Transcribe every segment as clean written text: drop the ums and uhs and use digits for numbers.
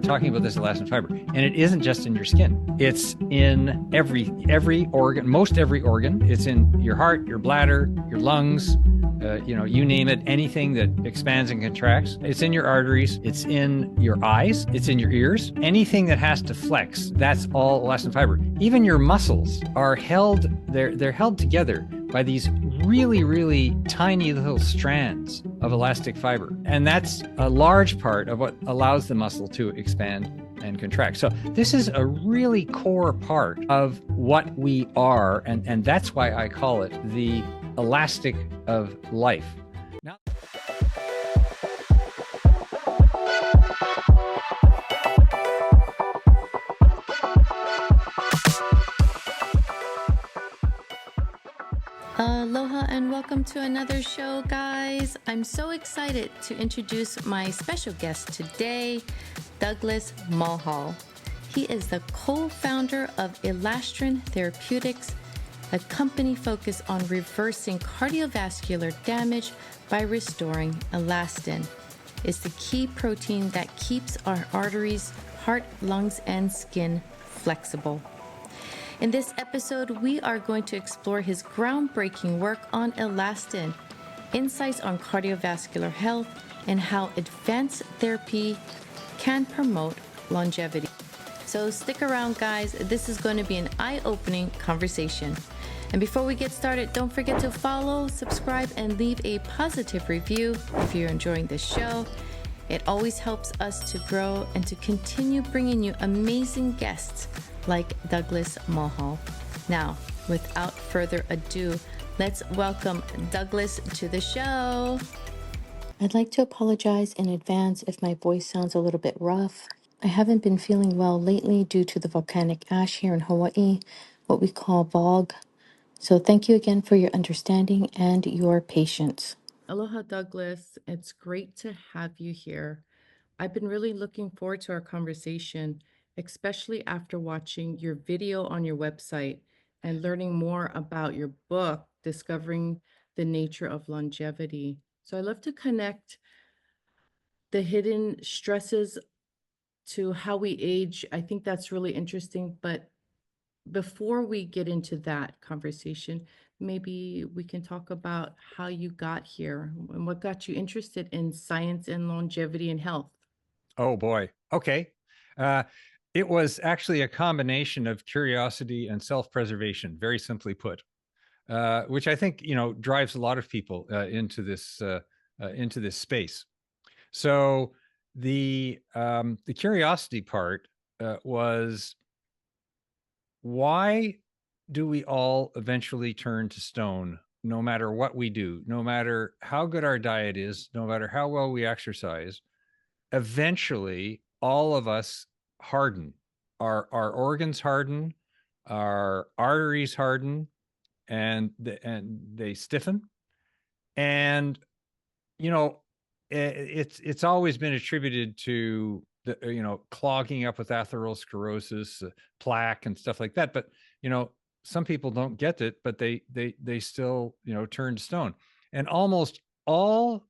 talking about this elastin fiber, and it isn't just in your skin. It's in every organ, most every organ. It's in your heart, your bladder, your lungs, you name it, anything that expands and contracts. It's in your arteries. It's in your eyes. It's in your ears. Anything that has to flex, that's all elastin fiber. Even your muscles are held, they're held together by these really, really tiny little strands of elastic fiber. And that's a large part of what allows the muscle to expand and contract. So this is a really core part of what we are. And that's why I call it the elastic of life. Now, aloha and welcome to another show, guys. I'm so excited to introduce my special guest today, Douglas Mulhall. He is the co-founder of Elastin Therapeutics, a company focused on reversing cardiovascular damage by restoring elastin. It's the key protein that keeps our arteries, heart, lungs, and skin flexible. In this episode, we are going to explore his groundbreaking work on elastin, insights on cardiovascular health, and how advanced therapy can promote longevity. So stick around, guys. This is going to be an eye-opening conversation. And before we get started, don't forget to follow, subscribe, and leave a positive review if you're enjoying this show. It always helps us to grow and to continue bringing you amazing guests like Douglas Mulhall. Now, without further ado, let's welcome Douglas to the show. I'd like to apologize in advance if my voice sounds a little bit rough. I haven't been feeling well lately due to the volcanic ash here in Hawaii, what we call VOG. So thank you again for your understanding and your patience. Aloha, Douglas. It's great to have you here. I've been really looking forward to our conversation, especially after watching your video on your website and learning more about your book, Discovering the Nature of Longevity. So I love to connect the hidden stresses to how we age. I think that's really interesting. But before we get into that conversation, maybe we can talk about how you got here and what got you interested in science and longevity and health. oh boy. Okay. It was actually a combination of curiosity and self-preservation, very simply put, which I think, drives a lot of people into this space. So the curiosity part was, why do we all eventually turn to stone, no matter what we do, no matter how good our diet is, no matter how well we exercise? Eventually, all of us harden. Our organs harden, our arteries harden, and they stiffen. And it's always been attributed to the clogging up with atherosclerosis, plaque, and stuff like that. But some people don't get it, but they still turn to stone. And almost all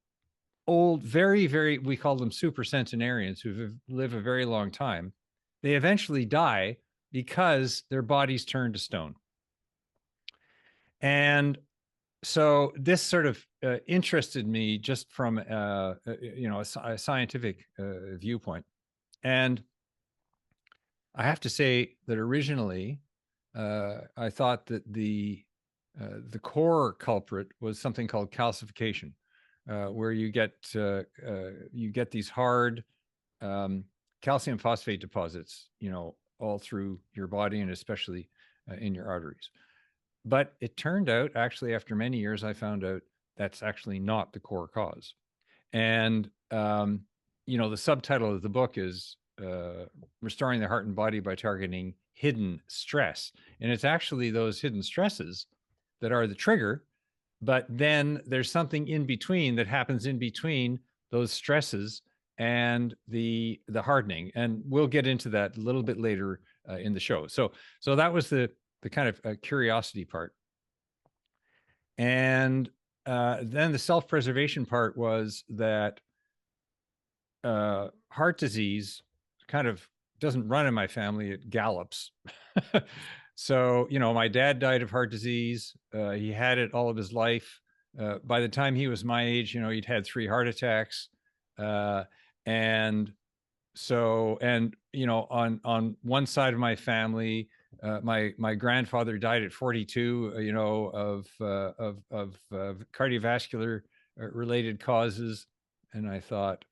old, very, very, we call them supercentenarians who live a very long time, they eventually die because their bodies turn to stone. And so this sort of interested me just from a scientific viewpoint. And I have to say that originally I thought that the core culprit was something called calcification, where you get these hard calcium phosphate deposits, all through your body and especially in your arteries. But it turned out, actually, after many years, I found out that's actually not the core cause. And the subtitle of the book is Restoring the Heart and Body by Targeting Hidden Stress. And it's actually those hidden stresses that are the trigger. But then there's something in between that happens in between those stresses and the hardening. And we'll get into that a little bit later in the show. So that was the kind of curiosity part. And then the self-preservation part was that heart disease, kind of doesn't run in my family, it gallops. So, my dad died of heart disease. He had it all of his life. By the time he was my age, he'd had 3 heart attacks. And so, on one side of my family, my grandfather died at 42, of cardiovascular related causes. And I thought,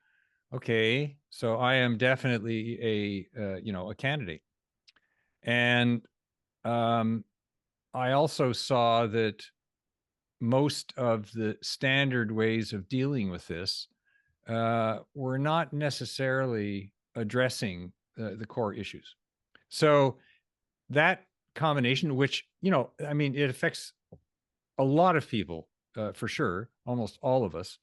okay, so I am definitely a candidate. And I also saw that most of the standard ways of dealing with this were not necessarily addressing the core issues. So that combination, which, it affects a lot of people, for sure, almost all of us.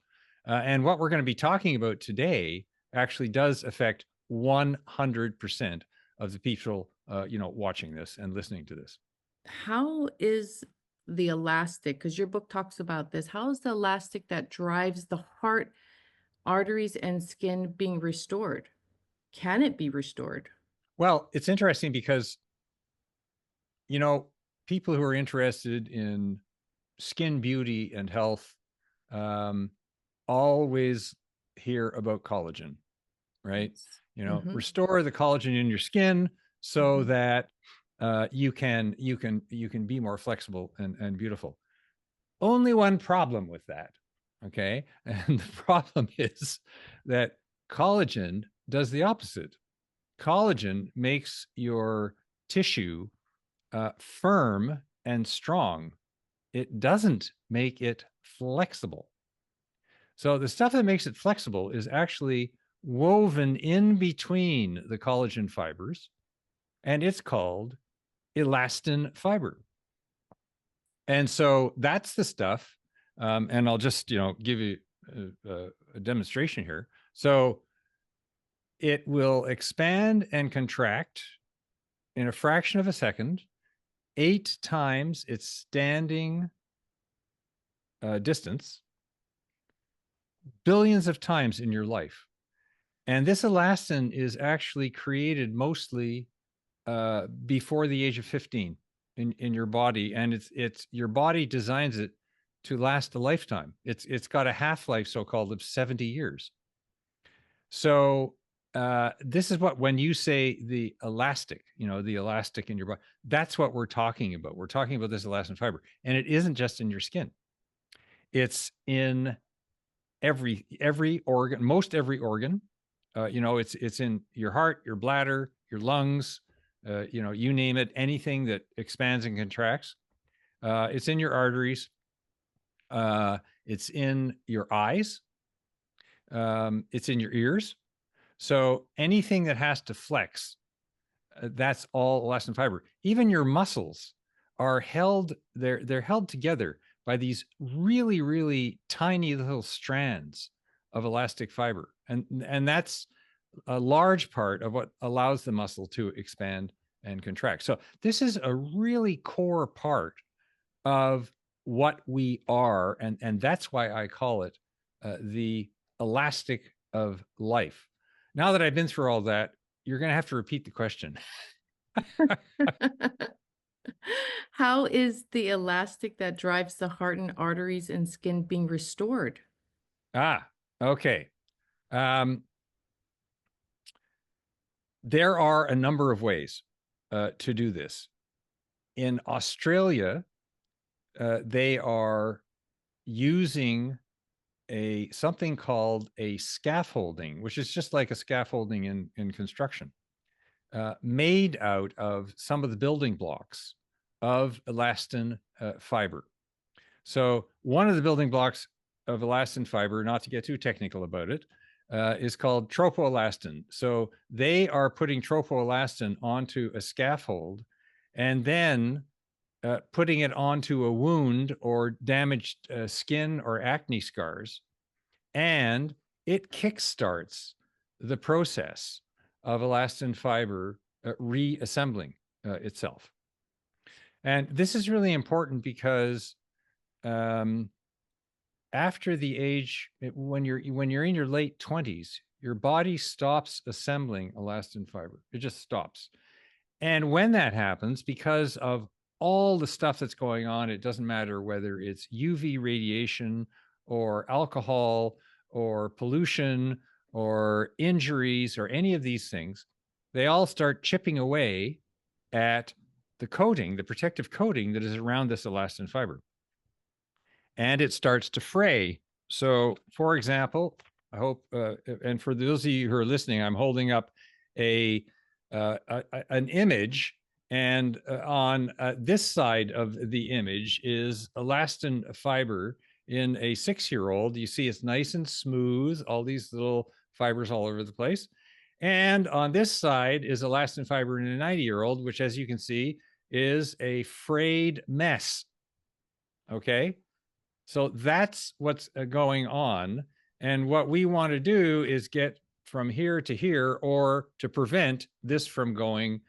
And what we're going to be talking about today actually does affect 100% of the people, watching this and listening to this. How is the elastic, because your book talks about this, how is the elastic that drives the heart, arteries, and skin being restored? Can it be restored? Well, it's interesting because, people who are interested in skin beauty and health always hear about collagen, right? Yes. Mhm. Restore the collagen in your skin so Mhm. that you can be more flexible and beautiful. Only one problem with that, okay? And the problem is that collagen does the opposite. Collagen makes your tissue firm and strong. It doesn't make it flexible. So the stuff that makes it flexible is actually woven in between the collagen fibers, and it's called elastin fiber. And so that's the stuff. And I'll just, give you a demonstration here. So it will expand and contract in a fraction of a second, 8 times its standing distance, billions of times in your life. And this elastin is actually created mostly before the age of 15 in your body, and it's your body designs it to last a lifetime. It's got a half-life, so-called, of 70 years. So this is what, when you say the elastic, the elastic in your body, that's what we're talking about. We're talking about this elastin fiber, and it isn't just in your skin. It's in every organ, most every organ. It's in your heart, your bladder, your lungs, you name it, anything that expands and contracts. It's in your arteries. It's in your eyes. It's in your ears. So anything that has to flex, that's all elastin fiber. Even your muscles are held, they're held together by these really, really tiny little strands of elastic fiber. And that's a large part of what allows the muscle to expand and contract. So this is a really core part of what we are. And that's why I call it the elastic of life. Now that I've been through all that, you're going to have to repeat the question. How is the elastic that drives the heart and arteries and skin being restored? Okay. There are a number of ways to do this. In Australia, they are using something called a scaffolding, which is just like a scaffolding in construction, made out of some of the building blocks of elastin fiber. So one of the building blocks of elastin fiber, not to get too technical about it, is called tropoelastin. So they are putting tropoelastin onto a scaffold and then putting it onto a wound or damaged skin or acne scars. And it kickstarts the process of elastin fiber reassembling itself. And this is really important because after the age, when you're in your late 20s, your body stops assembling elastin fiber. It just stops. And when that happens, because of all the stuff that's going on, it doesn't matter whether it's UV radiation or alcohol or pollution or injuries or any of these things, they all start chipping away at the coating, the protective coating that is around this elastin fiber. And it starts to fray. So, for example, I hope, and for those of you who are listening, I'm holding up an image, and on this side of the image is elastin fiber in a 6-year-old. You see it's nice and smooth, all these little fibers all over the place. And on this side is elastin fiber in a 90-year-old, which, as you can see, is a frayed mess. Okay. So that's what's going on. And what we want to do is get from here to here, or to prevent this from going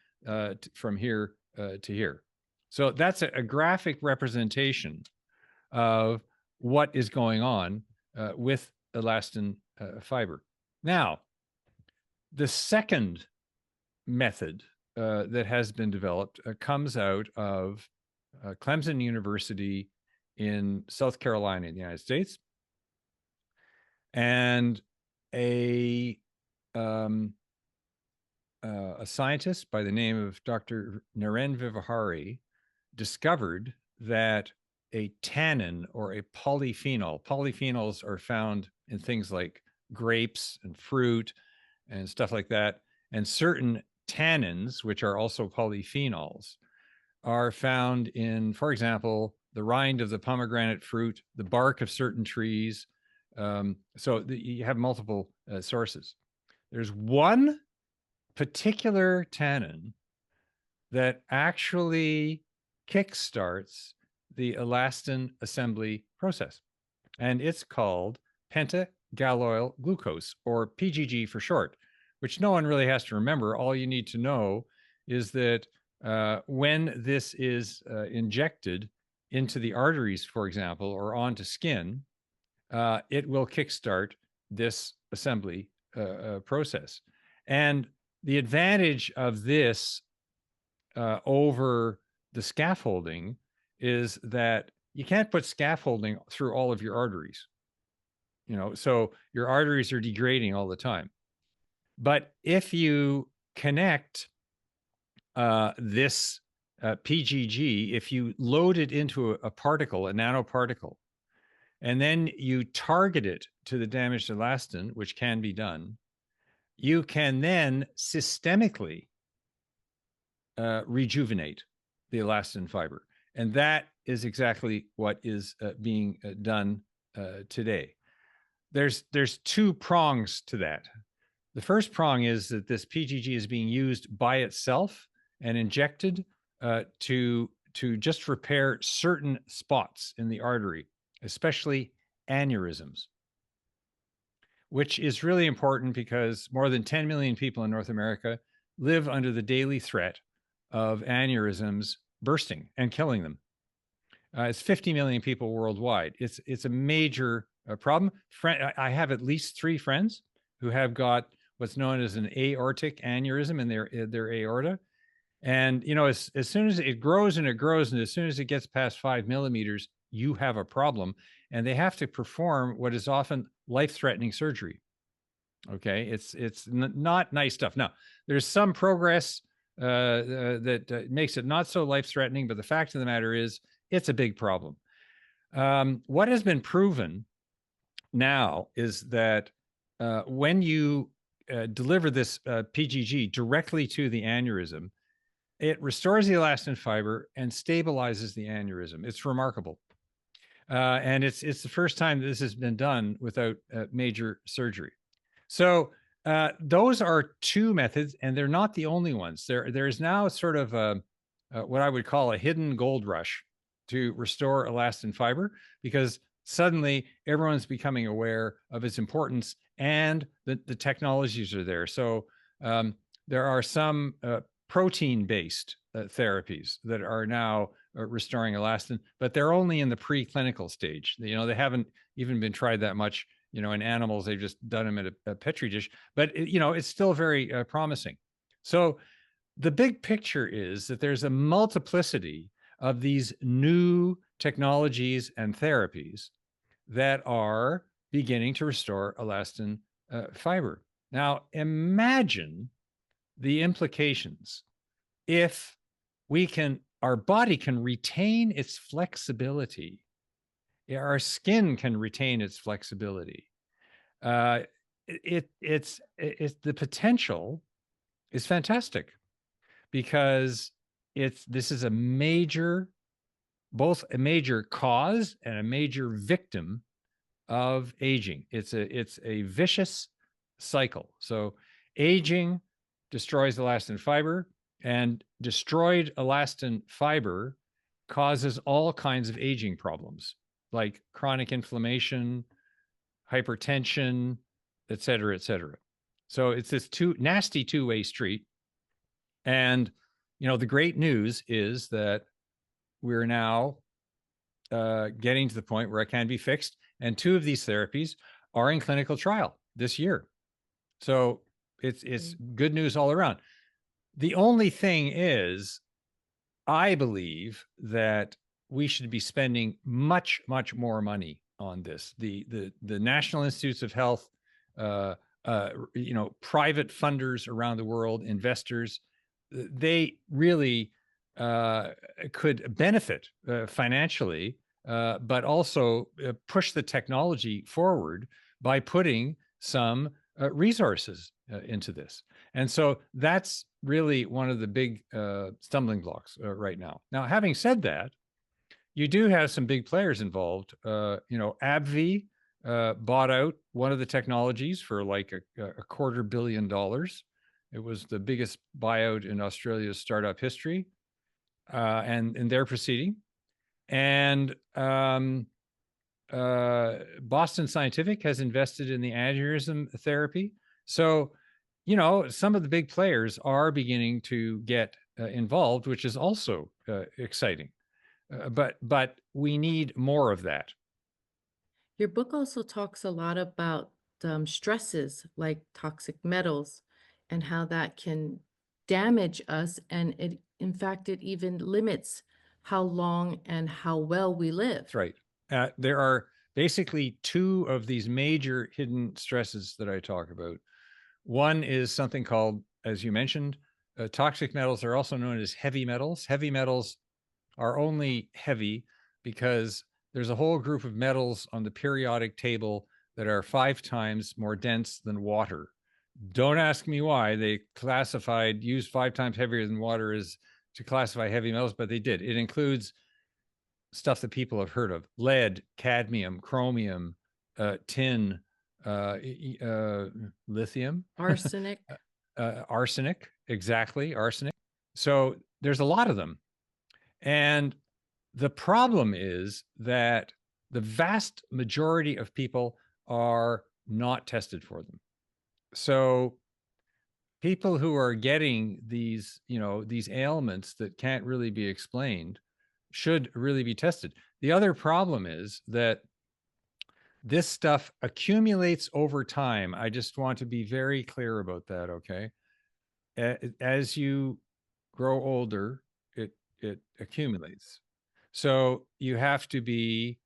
from here to here. So that's a graphic representation of what is going on with elastin fiber. Now, the second method that has been developed comes out of Clemson University in South Carolina in the United States. And a scientist by the name of Dr. Naren Vivahari discovered that a tannin or a polyphenol, polyphenols are found in things like grapes and fruit and stuff like that. And certain tannins, which are also polyphenols, are found in, for example, the rind of the pomegranate fruit, the bark of certain trees. You have multiple sources. There's one particular tannin that actually kickstarts the elastin assembly process, and it's called pentagalloyl glucose, or PGG for short, which no one really has to remember. All you need to know is that when this is injected into the arteries, for example, or onto skin, it will kickstart this assembly process. And the advantage of this over the scaffolding is that you can't put scaffolding through all of your arteries. So your arteries are degrading all the time. But if you connect this PGG, if you load it into a particle, a nanoparticle, and then you target it to the damaged elastin, which can be done, you can then systemically rejuvenate the elastin fiber. And that is exactly what is being done today. There's two prongs to that. The first prong is that this PGG is being used by itself and injected to just repair certain spots in the artery, especially aneurysms, which is really important because more than 10 million people in North America live under the daily threat of aneurysms bursting and killing them. It's 50 million people worldwide. It's a major problem. I have at least 3 friends who have got what's known as an aortic aneurysm in their aorta. And, as soon as it grows and it grows, and as soon as it gets past 5 millimeters, you have a problem. And they have to perform what is often life-threatening surgery. Okay, it's not nice stuff. Now, there's some progress that makes it not so life-threatening, but the fact of the matter is, it's a big problem. What has been proven now is that when you deliver this PGG directly to the aneurysm, it restores the elastin fiber and stabilizes the aneurysm. It's remarkable. And it's the first time this has been done without major surgery. So those are 2 methods, and they're not the only ones. There is now sort of what I would call a hidden gold rush to restore elastin fiber, because suddenly everyone's becoming aware of its importance, and the technologies are there. So there are some protein-based therapies that are now restoring elastin, but they're only in the preclinical stage. They haven't even been tried that much In animals, they've just done them in a petri dish, but it's still very promising. So the big picture is that there's a multiplicity of these new technologies and therapies that are beginning to restore elastin fiber. Now, imagine the implications if our body can retain its flexibility, our skin can retain its flexibility. It's the potential is fantastic, because this is both a major cause and a major victim of aging. It's a vicious cycle. So aging destroys elastin fiber, and destroyed elastin fiber causes all kinds of aging problems like chronic inflammation, hypertension, et cetera, et cetera. So it's this nasty two-way street. And, the great news is that we're now getting to the point where it can be fixed. And 2 of these therapies are in clinical trial this year. So it's good news all around. The only thing is, I believe that we should be spending much, much more money on this. The National Institutes of Health, private funders around the world, investors, they really could benefit financially, but also push the technology forward by putting some resources into this. And so that's really one of the big stumbling blocks right now. Now, having said that, you do have some big players involved. AbbVie bought out one of the technologies for like a $250 million. It was the biggest buyout in Australia's startup history, and they're proceeding. And Boston Scientific has invested in the aneurysm therapy. So, some of the big players are beginning to get involved, which is also exciting. But we need more of that. Your book also talks a lot about stresses like toxic metals and how that can damage us. And in fact, it even limits how long and how well we live. That's right. There are basically 2 of these major hidden stresses that I talk about. One is something called, as you mentioned, toxic metals are also known as heavy metals. Heavy metals are only heavy because there's a whole group of metals on the periodic table that are 5 times more dense than water. Don't ask me why they used 5 times heavier than water as to classify heavy metals, but they did. It includes stuff that people have heard of: lead, cadmium, chromium, tin, lithium, Arsenic. arsenic, exactly, arsenic. So there's a lot of them. And the problem is that the vast majority of people are not tested for them. So people who are getting these ailments that can't really be explained should really be tested. The other problem is that this stuff accumulates over time. I just want to be very clear about that, okay? As you grow older, it accumulates. So you have to be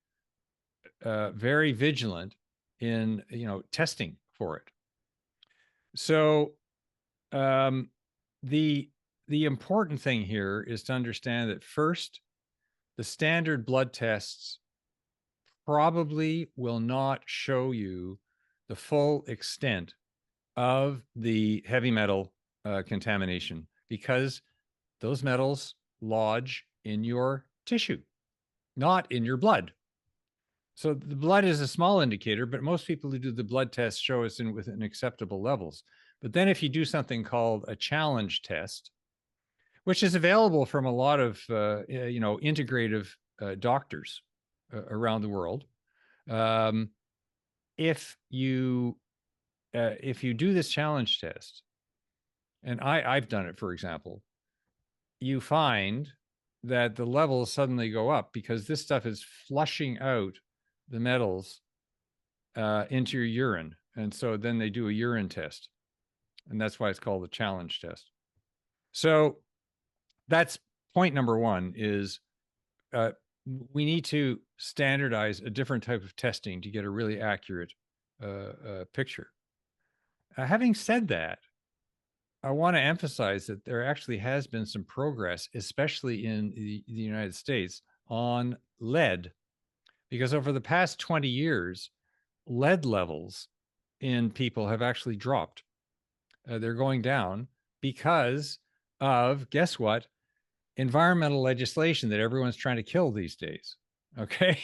very vigilant in testing for it. So the important thing here is to understand that first, the standard blood tests probably will not show you the full extent of the heavy metal contamination, because those metals lodge in your tissue, not in your blood. So the blood is a small indicator, but most people who do the blood test show us within acceptable levels. But then if you do something called a challenge test, which is available from a lot of integrative doctors around the world, if you do this challenge test, and I've done it, for example, you find that the levels suddenly go up because this stuff is flushing out the metals into your urine. And so then they do a urine test. And that's why it's called the challenge test. So that's point number one is we need to standardize a different type of testing to get a really accurate picture. Having said that, I want to emphasize that there actually has been some progress, especially in the United States, on lead, because over the past 20 years, lead levels in people have actually dropped. They're going down because of, guess what? Environmental legislation that everyone's trying to kill these days. Okay.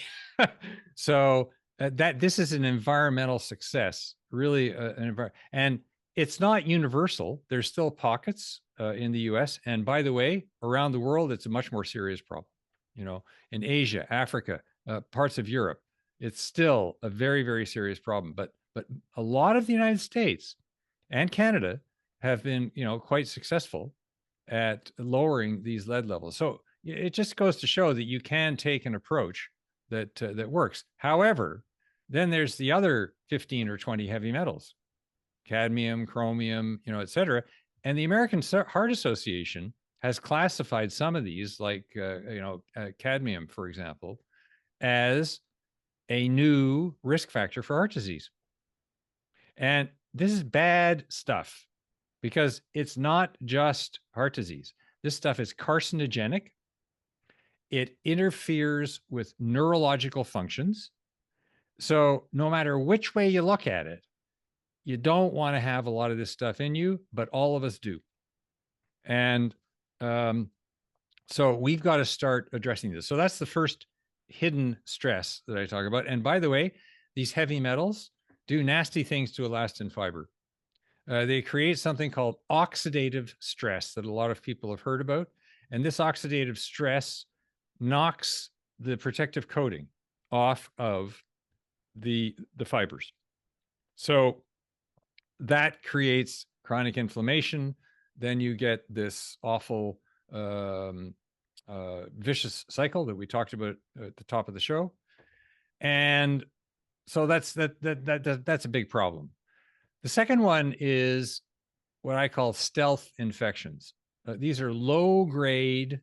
So that this is an environmental success, really and it's not universal. There's still pockets in the US. And by the way, around the world, it's a much more serious problem. In Asia, Africa, parts of Europe, it's still a very, very serious problem. But a lot of the United States and Canada have been, quite successful at lowering these lead levels. So it just goes to show that you can take an approach that works. However, then there's the other 15 or 20 heavy metals, cadmium, chromium, et cetera. And the American Heart Association has classified some of these, like cadmium, for example, as a new risk factor for heart disease. And this is bad stuff because it's not just heart disease. This stuff is carcinogenic. It interferes with neurological functions. So no matter which way you look at it, you don't want to have a lot of this stuff in you, but all of us do. And so we've got to start addressing this. So that's the first hidden stress that I talk about. And by the way, these heavy metals do nasty things to elastin fiber. They create something called oxidative stress that a lot of people have heard about. And this oxidative stress knocks the protective coating off of the fibers. So that creates chronic inflammation. Then you get this awful vicious cycle that we talked about at the top of the show. And so that's a big problem. The second one is what I call stealth infections. These are low-grade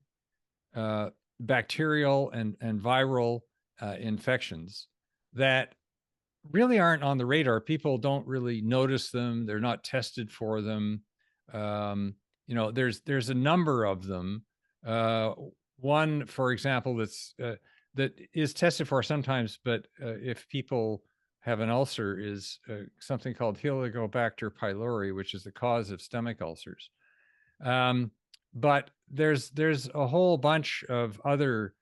bacterial and viral infections that really aren't on the radar. People don't really notice them. They're not tested for them. There's a number of them. One, for example, that is tested for sometimes, but if people have an ulcer, is something called Helicobacter pylori, which is the cause of stomach ulcers. But there's a whole bunch of other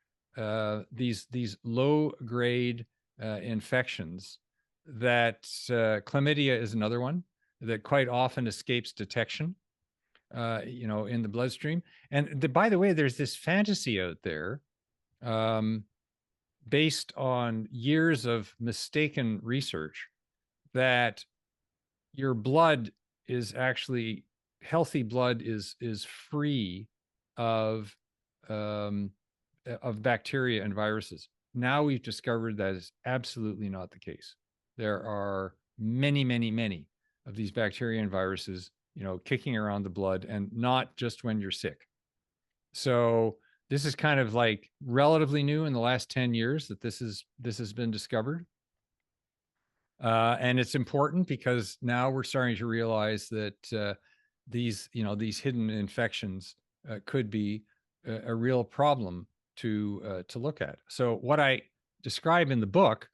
these low grade infections that chlamydia is another one that quite often escapes detection, in the bloodstream. And by the way, there's this fantasy out there based on years of mistaken research that your blood is actually healthy blood is free of bacteria and viruses. Now we've discovered that is absolutely not the case. There are many, many, many of these bacteria and viruses, kicking around the blood, and not just when you're sick. So this is kind of like relatively new in the last 10 years that this has been discovered. And it's important because now we're starting to realize that these hidden infections could be a real problem to look at. So what I describe in the book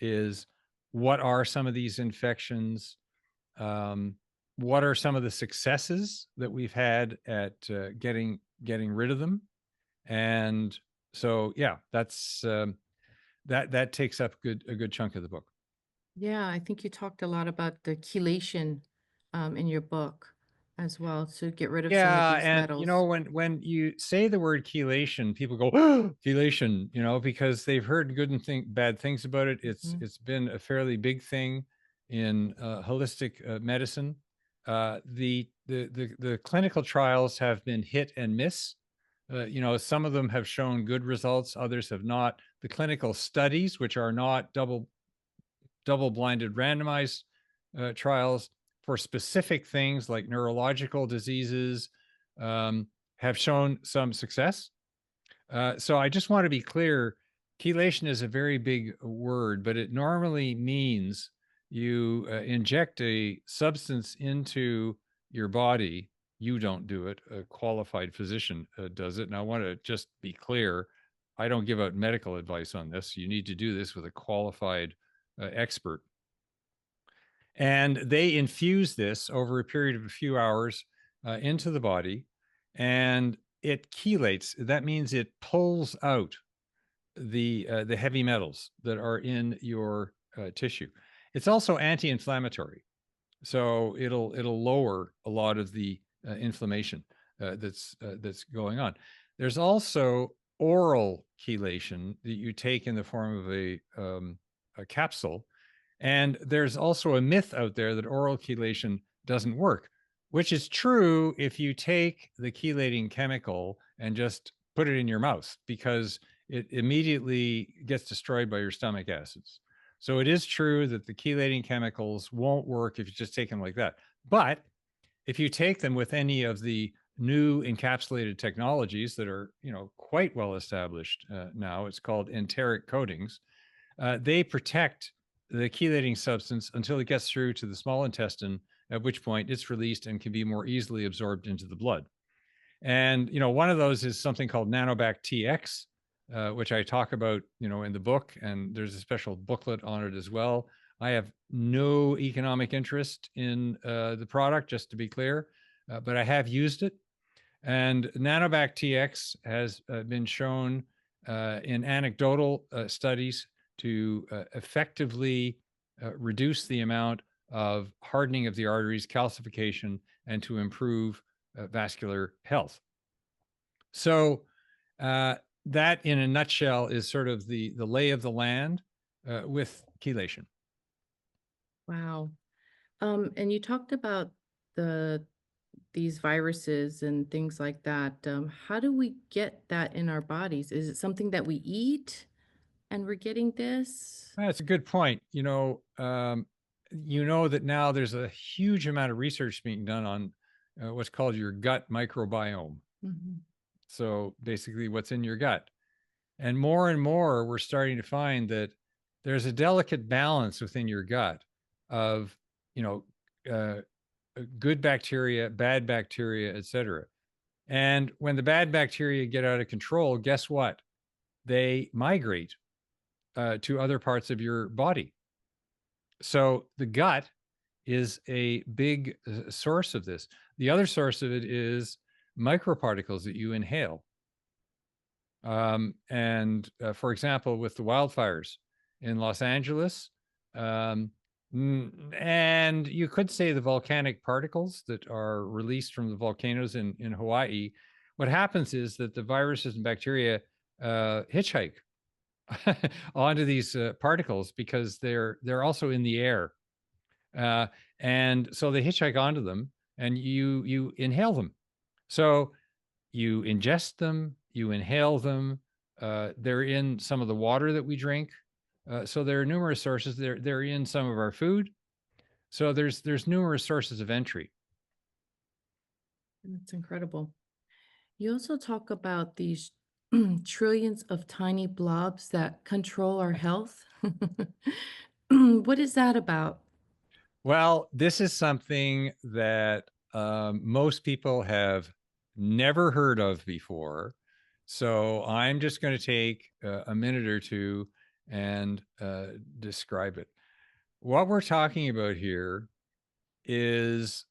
is what are some of these infections, what are some of the successes that we've had at getting rid of them, and so that's that takes up a good chunk of the book. Yeah, I think you talked a lot about the chelation in your book as well to get rid of some of Yeah, these and metals. when you say the word chelation, people go, oh, chelation, because they've heard good and bad things about it. Mhm. It's been a fairly big thing in holistic medicine. The clinical trials have been hit and miss. Some of them have shown good results, others have not. The clinical studies, which are not double-blinded randomized trials for specific things like neurological diseases have shown some success. So I just want to be clear, chelation is a very big word, but it normally means you inject a substance into your body. You don't do it. A qualified physician does it. And I want to just be clear, I don't give out medical advice on this. You need to do this with a qualified expert. And they infuse this over a period of a few hours into the body, and it chelates. That means it pulls out the heavy metals that are in your tissue. It's also anti-inflammatory, so it'll lower a lot of the inflammation that's going on. There's also oral chelation that you take in the form of a capsule, and there's also a myth out there that oral chelation doesn't work, which is true if you take the chelating chemical and just put it in your mouth, because it immediately gets destroyed by your stomach acids. So it is true that the chelating chemicals won't work if you just take them like that. But if you take them with any of the new encapsulated technologies that are, quite well established now, it's called enteric coatings, they protect the chelating substance until it gets through to the small intestine, at which point it's released and can be more easily absorbed into the blood. And, one of those is something called Nanobac TX, which I talk about, in the book, and there's a special booklet on it as well. I have no economic interest in the product, just to be clear, but I have used it. And Nanobac TX has been shown in anecdotal studies to effectively reduce the amount of hardening of the arteries, calcification, and to improve vascular health. So that, in a nutshell, is sort of the lay of the land with chelation. Wow. And you talked about these viruses and things like that. How do we get that in our bodies? Is it something that we eat and we're getting this? That's a good point. That now there's a huge amount of research being done on what's called your gut microbiome. Mm-hmm. So basically what's in your gut. And more, we're starting to find that there's a delicate balance within your gut of, good bacteria, bad bacteria, et cetera. And when the bad bacteria get out of control, guess what? They migrate to other parts of your body. So the gut is a big source of this. The other source of it is microparticles that you inhale. For example, with the wildfires in Los Angeles, and you could say the volcanic particles that are released from the volcanoes in Hawaii, what happens is that the viruses and bacteria hitchhike onto these particles because they're also in the air. And so they hitchhike onto them, and you inhale them. So you ingest them, you inhale them. They're in some of the water that we drink. So there are numerous sources. They're in some of our food. So there's numerous sources of entry. That's incredible. You also talk about these trillions of tiny blobs that control our health. What is that about? Well, this is something that most people have never heard of before. So I'm just going to take a minute or two and describe it. What we're talking about here is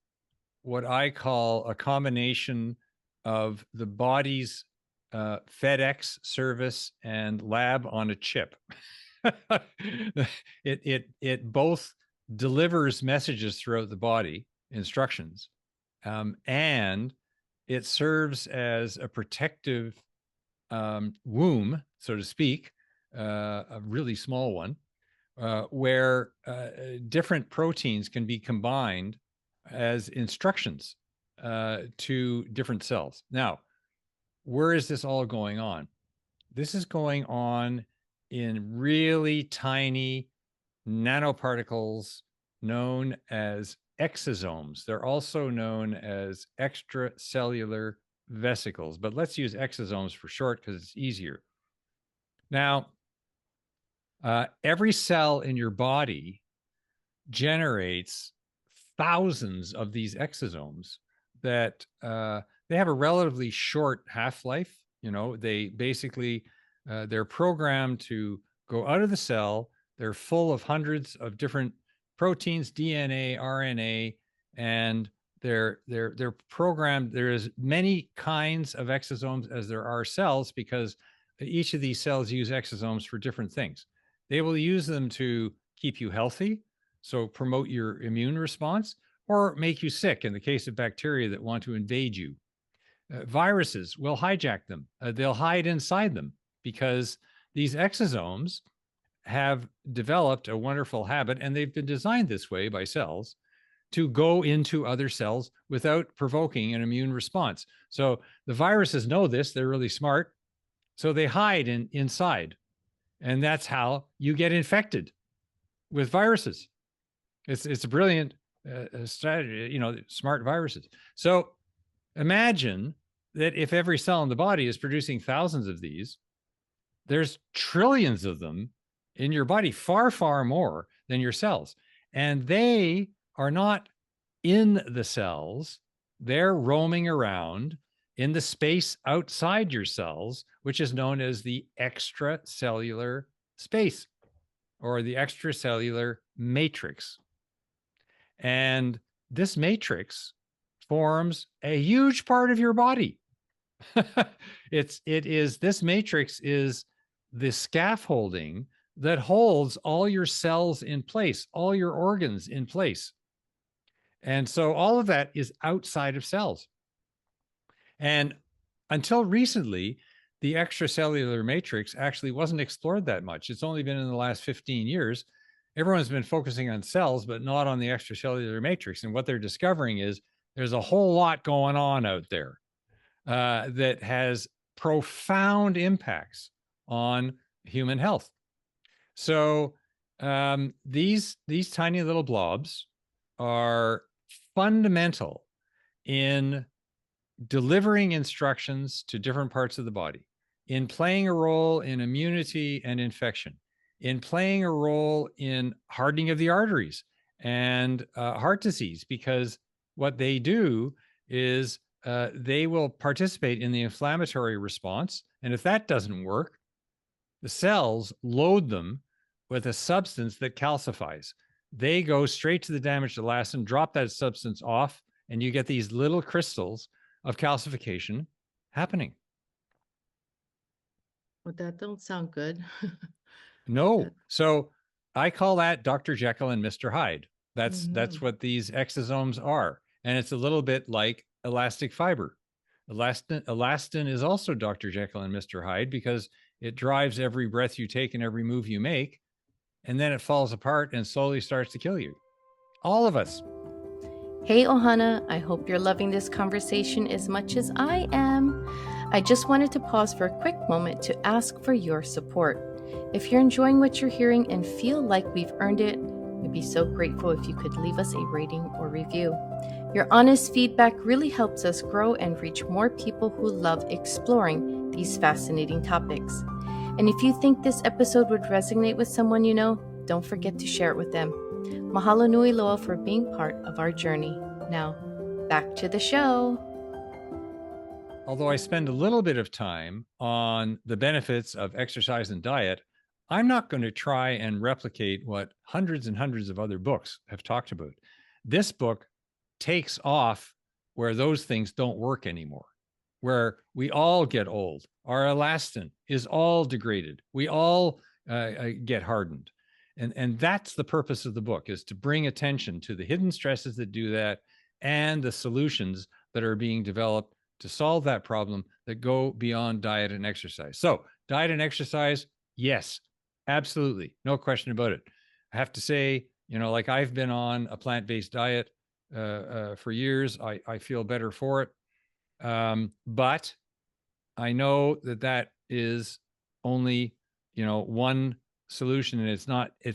what I call a combination of the body's FedEx service and lab on a chip. It both delivers messages throughout the body, instructions, and it serves as a protective womb, so to speak, a really small one, where different proteins can be combined as instructions to different cells. Now, where is this all going on? This is going on in really tiny nanoparticles known as exosomes. They're also known as extracellular vesicles, but let's use exosomes for short because it's easier. Now, every cell in your body generates thousands of these exosomes that they have a relatively short half-life. They basically they're programmed to go out of the cell. They're full of hundreds of different proteins, DNA, RNA, and they're programmed. There is many kinds of exosomes as there are cells, because each of these cells use exosomes for different things. They will use them to keep you healthy, so promote your immune response, or make you sick in the case of bacteria that want to invade you. Viruses will hijack them. They'll hide inside them because these exosomes have developed a wonderful habit, and they've been designed this way by cells, to go into other cells without provoking an immune response. So the viruses know this. They're really smart. So they hide inside. And that's how you get infected with viruses. It's a brilliant strategy, smart viruses. So imagine that if every cell in the body is producing thousands of these, there's trillions of them in your body, far, far more than your cells. And they are not in the cells. They're roaming around in the space outside your cells, which is known as the extracellular space or the extracellular matrix. And this matrix forms a huge part of your body. This matrix is the scaffolding that holds all your cells in place, all your organs in place. And so all of that is outside of cells. And until recently, the extracellular matrix actually wasn't explored that much. It's only been in the last 15 years. Everyone's been focusing on cells, but not on the extracellular matrix. And what they're discovering is there's a whole lot going on out there that has profound impacts on human health. So these tiny little blobs are fundamental in delivering instructions to different parts of the body, in playing a role in immunity and infection, in playing a role in hardening of the arteries and heart disease, because what they do is they will participate in the inflammatory response. And if that doesn't work, the cells load them with a substance that calcifies. They go straight to the damaged elastin, drop that substance off, and you get these little crystals of calcification happening. Well, that don't sound good. No. So I call that Dr. Jekyll and Mr. Hyde. That's what these exosomes are. And it's a little bit like elastic fiber. Elastin is also Dr. Jekyll and Mr. Hyde because it drives every breath you take and every move you make, and then it falls apart and slowly starts to kill you. All of us. Hey, Ohana, I hope you're loving this conversation as much as I am. I just wanted to pause for a quick moment to ask for your support. If you're enjoying what you're hearing and feel like we've earned it, we'd be so grateful if you could leave us a rating or review. Your honest feedback really helps us grow and reach more people who love exploring these fascinating topics. And if you think this episode would resonate with someone you know, don't forget to share it with them. Mahalo nui loa for being part of our journey. Now, back to the show. Although I spend a little bit of time on the benefits of exercise and diet, I'm not going to try and replicate what hundreds and hundreds of other books have talked about. This book takes off where those things don't work anymore, where we all get old. Our elastin is all degraded. We all get hardened. And that's the purpose of the book, is to bring attention to the hidden stresses that do that and the solutions that are being developed to solve that problem that go beyond diet and exercise. So diet and exercise, yes, absolutely. No question about it. I have to say, like I've been on a plant-based diet for years. I feel better for it. But I know that is only, one solution, and it's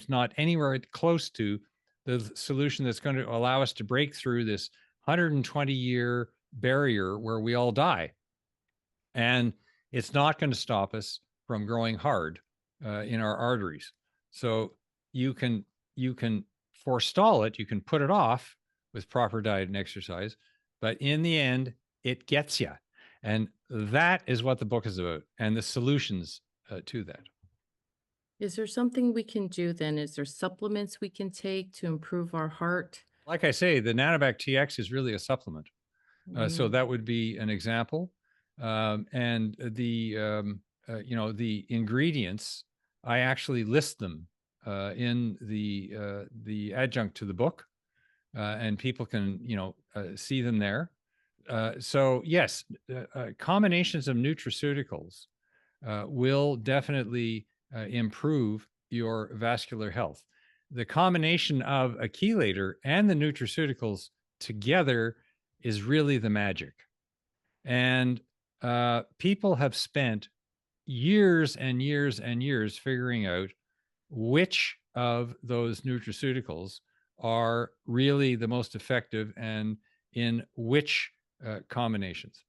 not anywhere close to the solution that's going to allow us to break through this 120-year barrier where we all die. And it's not going to stop us from growing hard in our arteries. So you can forestall it, you can put it off with proper diet and exercise, but in the end, it gets you. And that is what the book is about, and the solutions to that. Is there something we can do then? Is there supplements we can take to improve our heart? Like I say, the Nanobac TX is really a supplement. So that would be an example. And the ingredients, I actually list them in the adjunct to the book, and people can see them there. So yes, combinations of nutraceuticals will definitely improve your vascular health. The combination of a chelator and the nutraceuticals together is really the magic. And people have spent years and years and years figuring out which of those nutraceuticals are really the most effective and in which combinations.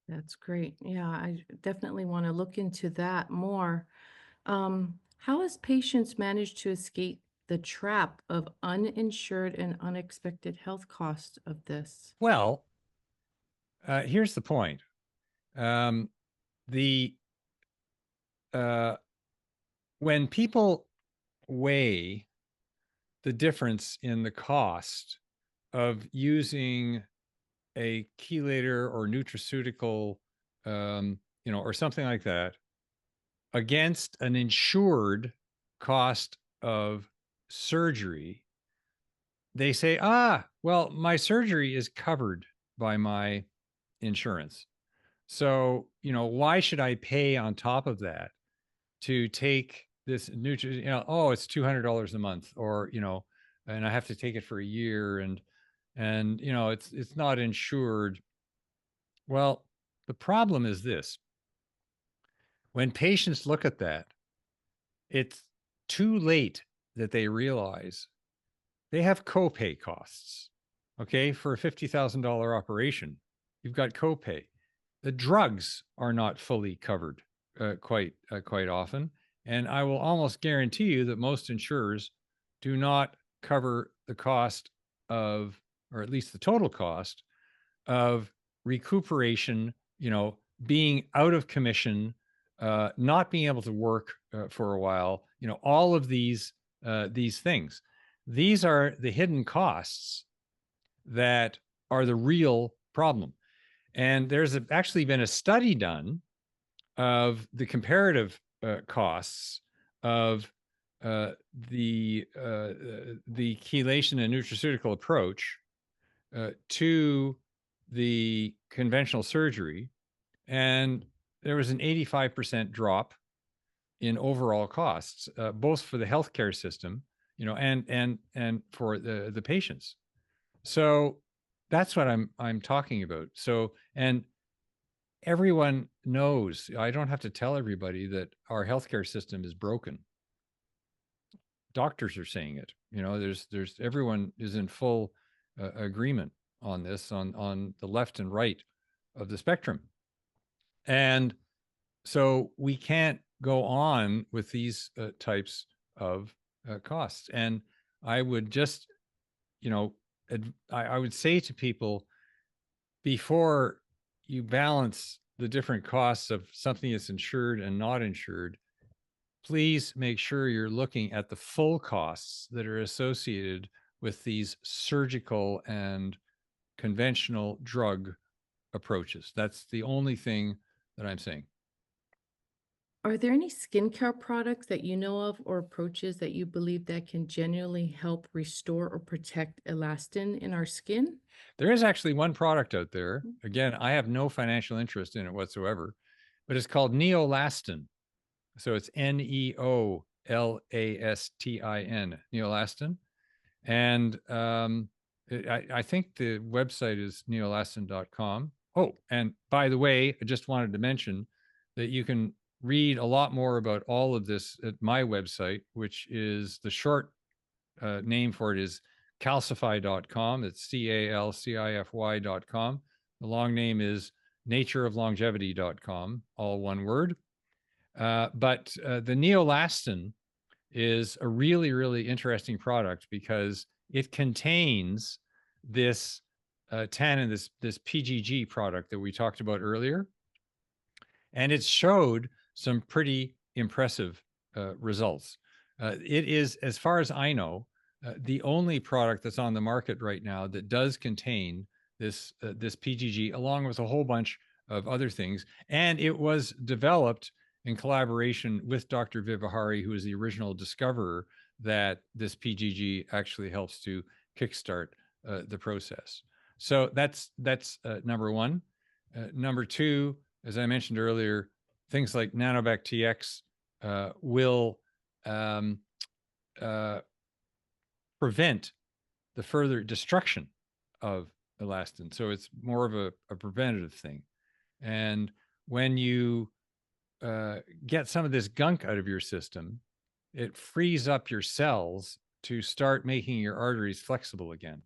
That's great. Yeah, I definitely want to look into that more. How has patients managed to escape the trap of uninsured and unexpected health costs of this? Well, here's the point. The when people weigh the difference in the cost of using a chelator or nutraceutical, or something like that, against an insured cost of surgery, they say, well, my surgery is covered by my insurance. So, why should I pay on top of that to take this it's $200 a month, or, and I have to take it for a year, and it's not insured. Well, the problem is this. When patients look at that, it's too late that they realize they have copay costs. Okay, for a $50,000 operation, you've got copay. The drugs are not fully covered quite often, and I will almost guarantee you that most insurers do not cover the cost of, or at least the total cost of recuperation. Being out of commission, not being able to work for a while. All of these things. These are the hidden costs that are the real problem. And there's actually been a study done of the comparative costs of the chelation and nutraceutical approach to the conventional surgery, and there was an 85% drop in overall costs, both for the healthcare system, and for the patients. So that's what I'm talking about. So, and everyone knows, I don't have to tell everybody that our healthcare system is broken. Doctors are saying it. There's everyone is in full agreement on this, on the left and right of the spectrum. And so we can't go on with these types of costs. And I would just, I would say to people, before you balance the different costs of something that's insured and not insured, please make sure you're looking at the full costs that are associated with these surgical and conventional drug approaches. That's the only thing that I'm saying. Are there any skincare products that you know of or approaches that you believe that can genuinely help restore or protect elastin in our skin? There is actually one product out there. Again, I have no financial interest in it whatsoever, but it's called Neolastin. So it's Neolastin, Neolastin. And I think the website is neolastin.com. Oh, and by the way, I just wanted to mention that you can read a lot more about all of this at my website, which is the short name for it is calcify.com. It's calcify.com. The long name is natureoflongevity.com, all one word. But the Neolastin is a really, really interesting product because it contains this tannin, this PGG product that we talked about earlier. And it showed some pretty impressive results. It is, as far as I know, the only product that's on the market right now that does contain this PGG, along with a whole bunch of other things. And it was developed in collaboration with Dr. Vivahari, who is the original discoverer that this PGG actually helps to kickstart the process. So that's number one. Number two, as I mentioned earlier, things like Nanobac TX will prevent the further destruction of elastin. So it's more of a preventative thing. And when you get some of this gunk out of your system, it frees up your cells to start making your arteries flexible again.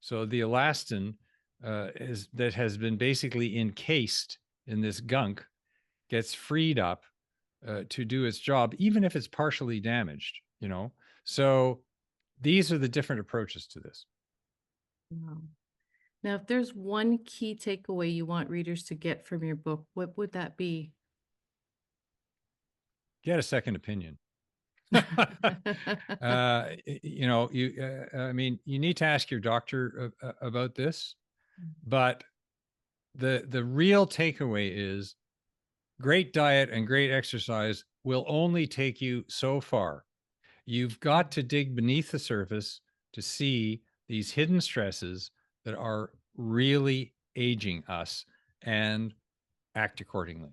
So the elastin that has been basically encased in this gunk gets freed up to do its job, even if it's partially damaged, you know? So these are the different approaches to this. Wow. Now, if there's one key takeaway you want readers to get from your book, what would that be? Get a second opinion. You know, I mean, you need to ask your doctor about this, but the real takeaway is great diet and great exercise will only take you so far. You've got to dig beneath the surface to see these hidden stresses that are really aging us and act accordingly.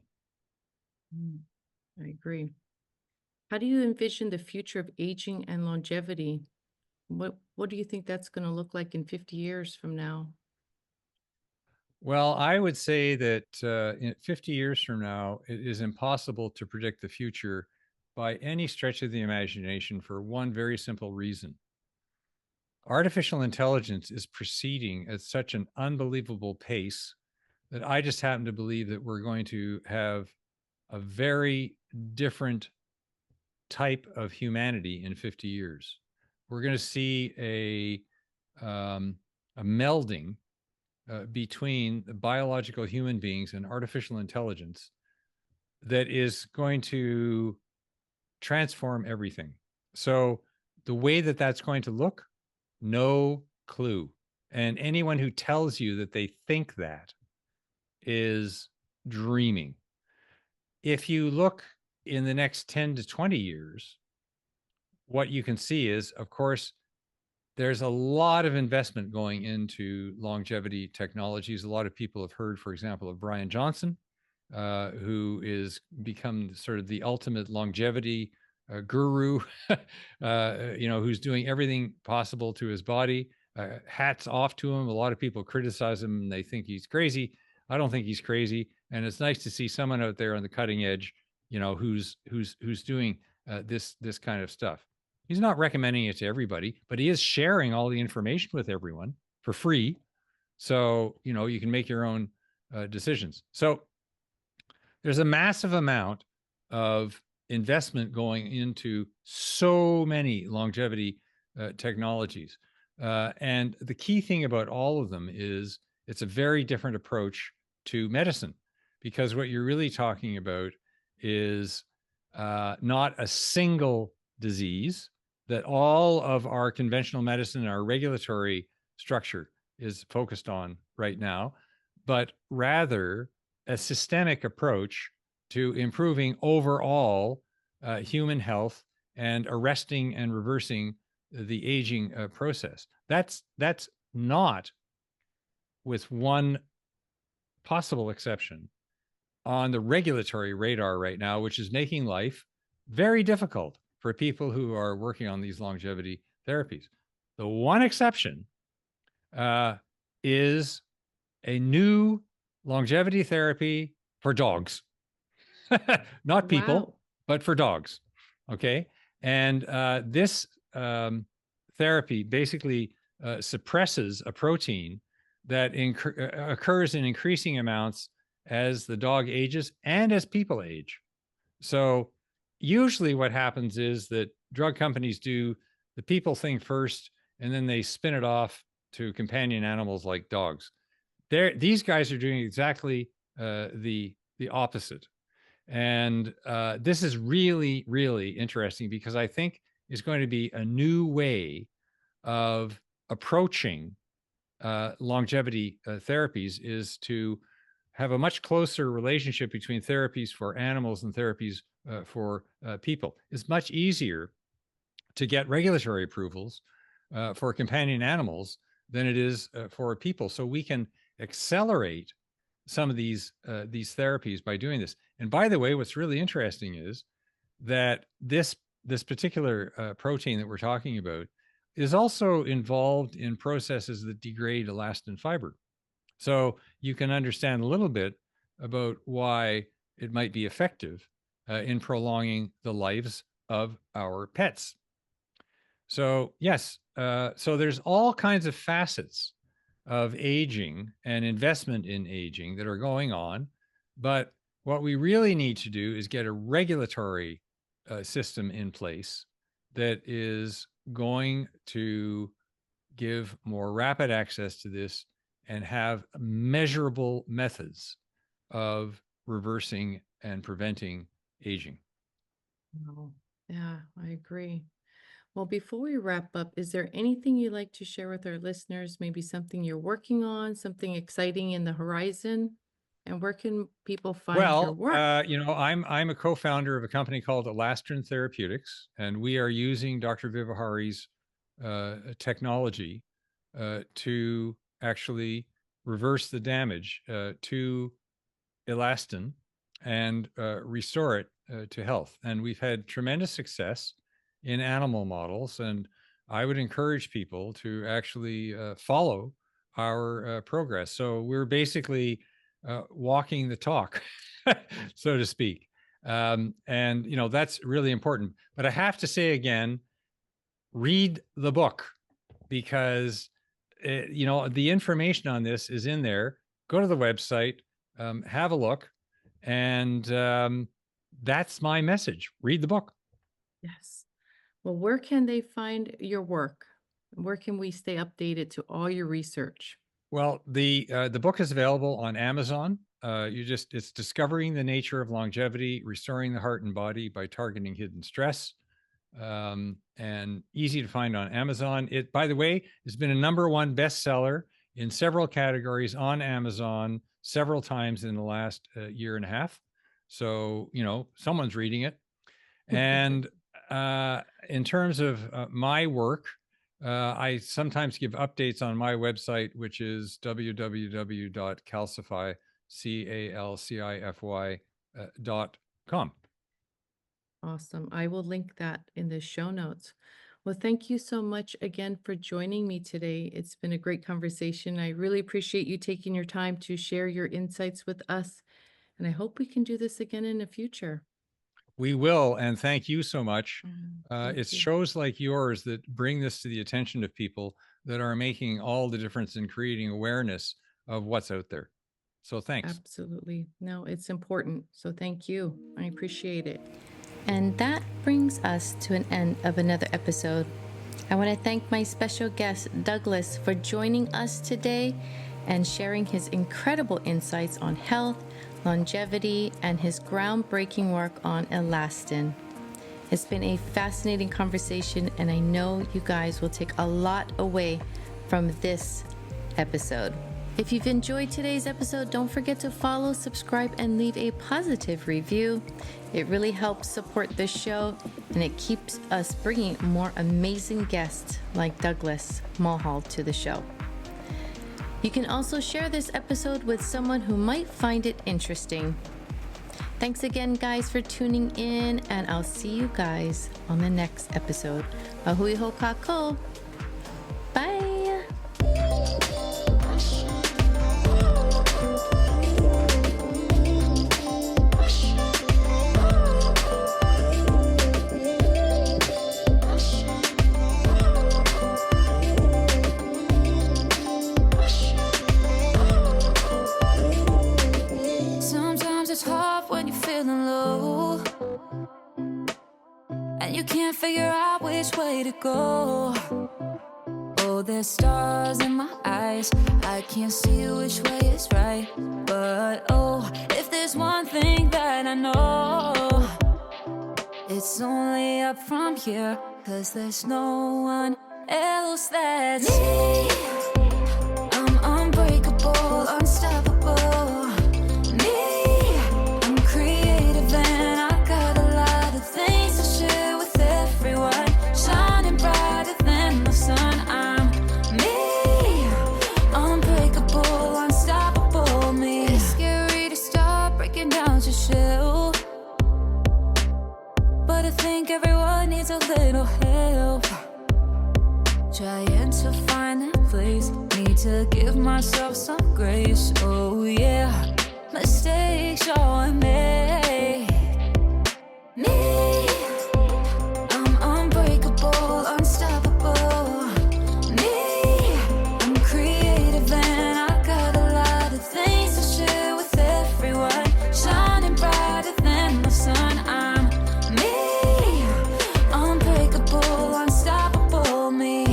I agree. How do you envision the future of aging and longevity? What do you think that's going to look like in 50 years from now? Well, I would say that in 50 years from now, it is impossible to predict the future by any stretch of the imagination for one very simple reason. Artificial intelligence is proceeding at such an unbelievable pace that I just happen to believe that we're going to have a very different type of humanity in 50 years. We're going to see a melding between the biological human beings and artificial intelligence that is going to transform everything. So the way that that's going to look, no clue. And anyone who tells you that they think that is dreaming. If you look in the next 10 to 20 years, what you can see is, of course, there's a lot of investment going into longevity technologies. A lot of people have heard, for example, of Brian Johnson, who is become sort of the ultimate longevity guru, you know, who's doing everything possible to his body. Hats off to him. A lot of people criticize him and they think he's crazy. I don't think he's crazy. And it's nice to see someone out there on the cutting edge, you know, who's doing this kind of stuff. He's not recommending it to everybody, but he is sharing all the information with everyone for free. So, you know, you can make your own decisions. So there's a massive amount of investment going into so many longevity technologies. And the key thing about all of them is it's a very different approach to medicine, because what you're really talking about is not a single disease that all of our conventional medicine, our regulatory structure is focused on right now, but rather a systemic approach to improving overall human health and arresting and reversing the aging process. That's not, with one possible exception, on the regulatory radar right now, which is making life very difficult for people who are working on these longevity therapies. The one exception is a new longevity therapy for dogs. not people, Wow. but for dogs. Okay. And this therapy basically suppresses a protein that occurs in increasing amounts as the dog ages and as people age. So usually what happens is that drug companies do the people thing first, and then they spin it off to companion animals like dogs. These guys are doing exactly the opposite. And this is really, really interesting because I think is going to be a new way of approaching longevity therapies, is to have a much closer relationship between therapies for animals and therapies for people. It's much easier to get regulatory approvals for companion animals than it is for people. So we can accelerate some of these therapies by doing this. And by the way, what's really interesting is that this particular protein that we're talking about is also involved in processes that degrade elastin fiber. So you can understand a little bit about why it might be effective in prolonging the lives of our pets. So yes, so there's all kinds of facets of aging and investment in aging that are going on. But what we really need to do is get a regulatory system in place that is going to give more rapid access to this and have measurable methods of reversing and preventing aging. Oh, yeah, I agree. Well, before we wrap up, is there anything you'd like to share with our listeners? Maybe something you're working on, something exciting in the horizon? And where can people find your Well, work? I'm a co-founder of a company called Elastin Therapeutics, and we are using Dr. Vivahari's technology to actually reverse the damage to elastin and restore it to health. And we've had tremendous success in animal models, and I would encourage people to actually follow our progress. So we're basically walking the talk, so to speak. And that's really important. But I have to say again, read the book, because the information on this is in there. Go to the website, have a look, and that's my message. Read the book. Yes. Well, where can they find your work? Where can we stay updated to all your research? Well, the book is available on Amazon. It's Discovering the Nature of Longevity, Restoring the Heart and Body by Targeting Hidden Stress. And easy to find on Amazon. It, by the way, has been a #1 bestseller in several categories on Amazon several times in the last year and a half. So, someone's reading it. And in terms of my work, I sometimes give updates on my website, which is www.calcify.com. Awesome. I will link that in the show notes. Well, thank you so much again for joining me today. It's been a great conversation. I really appreciate you taking your time to share your insights with us. And I hope we can do this again in the future. We will, and thank you so much. Thank It's you. shows like yours that bring this to the attention of people that are making all the difference in creating awareness of what's out there. So thanks. Absolutely. No, it's important. So thank you. I appreciate it. And that brings us to an end of another episode. I want to thank my special guest, Douglas, for joining us today and sharing his incredible insights on health, longevity, and his groundbreaking work on elastin. It's been a fascinating conversation, and I know you guys will take a lot away from this episode. If you've enjoyed today's episode, don't forget to follow, subscribe, and leave a positive review. It really helps support the show, and it keeps us bringing more amazing guests like Douglas Mulhall to the show. You can also share this episode with someone who might find it interesting. Thanks again, guys, for tuning in, and I'll see you guys on the next episode. Ahui ho kako. Bye. can't figure out which way to go. Oh, there's stars in my eyes, I can't see which way is right. But oh, if there's one thing that I know, it's only up from here, 'cause there's no one else that's me. I'm unbreakable, unstoppable. Me, I'm creative and I got a lot of things to share with everyone. Shining brighter than the sun. I'm me, unbreakable, unstoppable. Me, it's scary to start breaking down your shell, but I think everyone needs a little help. Trying to find that place, need to give myself some grace. Oh yeah, mistakes all I make. Me, I'm unbreakable, unstoppable. Me, I'm creative and I got a lot of things to share with everyone. Shining brighter than the sun. I'm me, unbreakable, unstoppable. Me.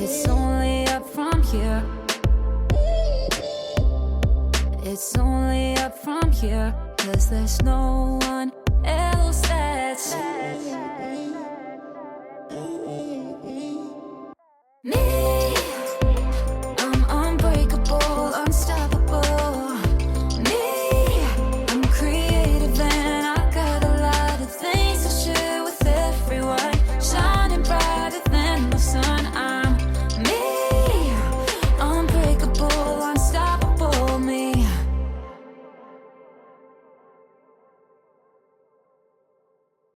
It's only up from here. It's only up from here, 'cause there's no one